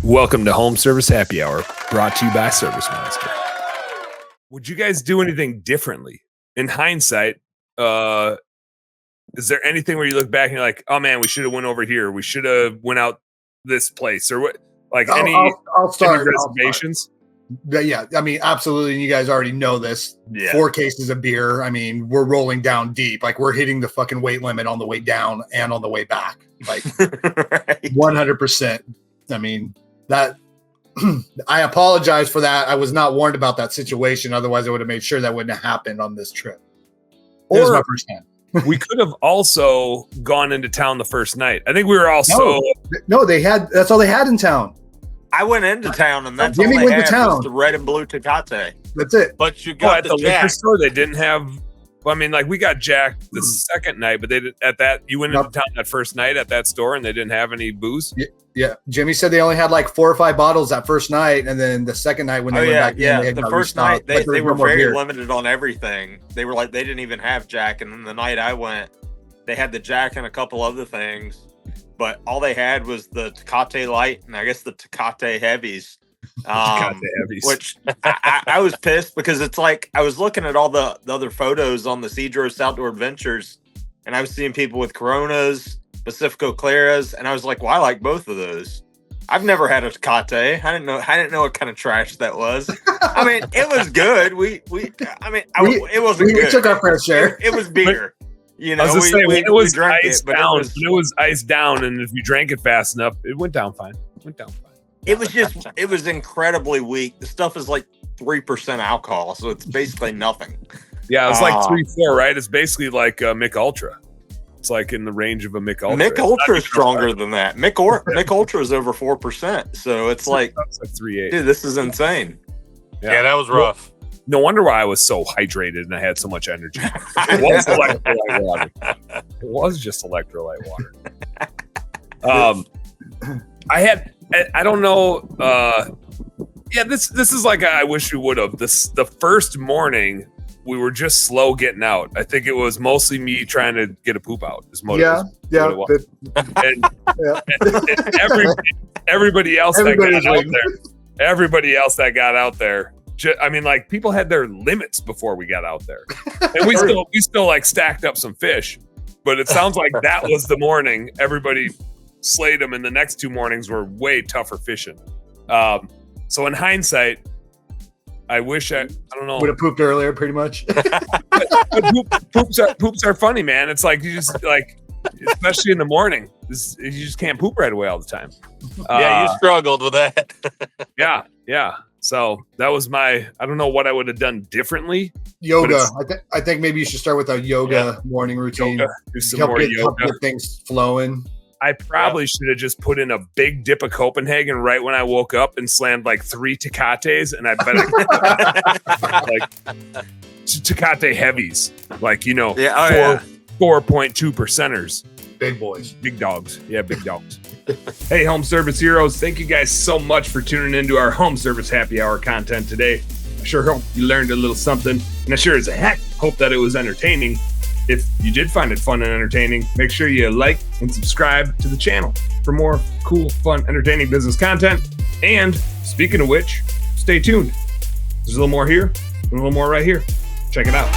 Welcome to Home Service Happy Hour, brought to you by Service Monster. Would you guys do anything differently? In hindsight, is there anything where you look back and you're like, oh man, we should have went over here. We should have went out this place or what? Like I'll start. Any reservations? Yeah, I mean, absolutely. And you guys already know this. Yeah. 4 cases of beer. I mean, we're rolling down deep. Like we're hitting the fucking weight limit on the way down and on the way back. Like Right. 100%. I mean, that I apologize for that. I was not warned about that situation. Otherwise, I would have made sure that wouldn't have happened on this trip. It was my first time. We could have also gone into town the first night. I think we were also No, that's all they had in town. I went into town and that's Jimmy all they went to had town. was the red and blue Tecate. That's it. But you at got the the liquor Jack. store. They didn't have. Well, I mean, like we got Jack the second night, but they did at that. You went into town that first night at that store, and they didn't have any booze. Yeah, Jimmy said they only had like 4 or 5 bottles that first night, and then the second night when they went back in, they had the got first restocked. night Like, they there were was no more very beer. limited on everything. They were like they didn't even have Jack, and then the night I went, they had the Jack and a couple other things, but all they had was the Tecate Light and I guess the Tecate Heavies. Which I was pissed because it's like I was looking at all the other photos on the Cedros Outdoor Adventures, and I was seeing people with Coronas, Pacifico Claras, and I was like, well, I like both of those. I've never had a Tecate. I didn't know what kind of trash that was. I mean, it was good. It wasn't good. We took our fair share. It was beer. You know, I was just saying, we it was drank iced it, but down. It was iced down, and if you drank it fast enough, it went down fine. It was incredibly weak. The stuff is like 3% alcohol, so it's basically nothing. Yeah, it was like 3-4, right? It's basically like Mick Ultra. It's like in the range of a Mick Ultra. Mick Ultra is stronger than that. Mick Ultra is over 4%, so it's like 3.8. Dude, this is insane. Yeah, that was rough. No wonder why I was so hydrated and I had so much energy. It was electrolyte water. It was just electrolyte water. I don't know. This is like I wish we would have. The first morning we were just slow getting out. I think it was mostly me trying to get a poop out. Yeah. And everybody else that got out there. I mean, like people had their limits before we got out there, and we still like stacked up some fish. But it sounds like that was the morning everybody slayed them, and the next 2 mornings were way tougher fishing. So in hindsight, I wish I don't know. Would have pooped earlier, pretty much. Poops are funny, man. It's like you just like, especially in the morning, you just can't poop right away all the time. Yeah, you struggled with that. Yeah. So that was I don't know what I would have done differently. Yoga. I think maybe you should start with a yoga morning routine. Do some more yoga. Help get things flowing. I probably should have just put in a big dip of Copenhagen right when I woke up and slammed like 3 Tecates, and I bet like Tecate heavies, like 4.2 percenters. Big boys. Big dogs. Yeah, big dogs. Hey, home service heroes. Thank you guys so much for tuning into our home service happy hour content today. I sure hope you learned a little something, and I sure as heck hope that it was entertaining. If you did find it fun and entertaining, make sure you like and subscribe to the channel for more cool, fun, entertaining business content. And speaking of which, stay tuned. There's a little more here and a little more right here. Check it out.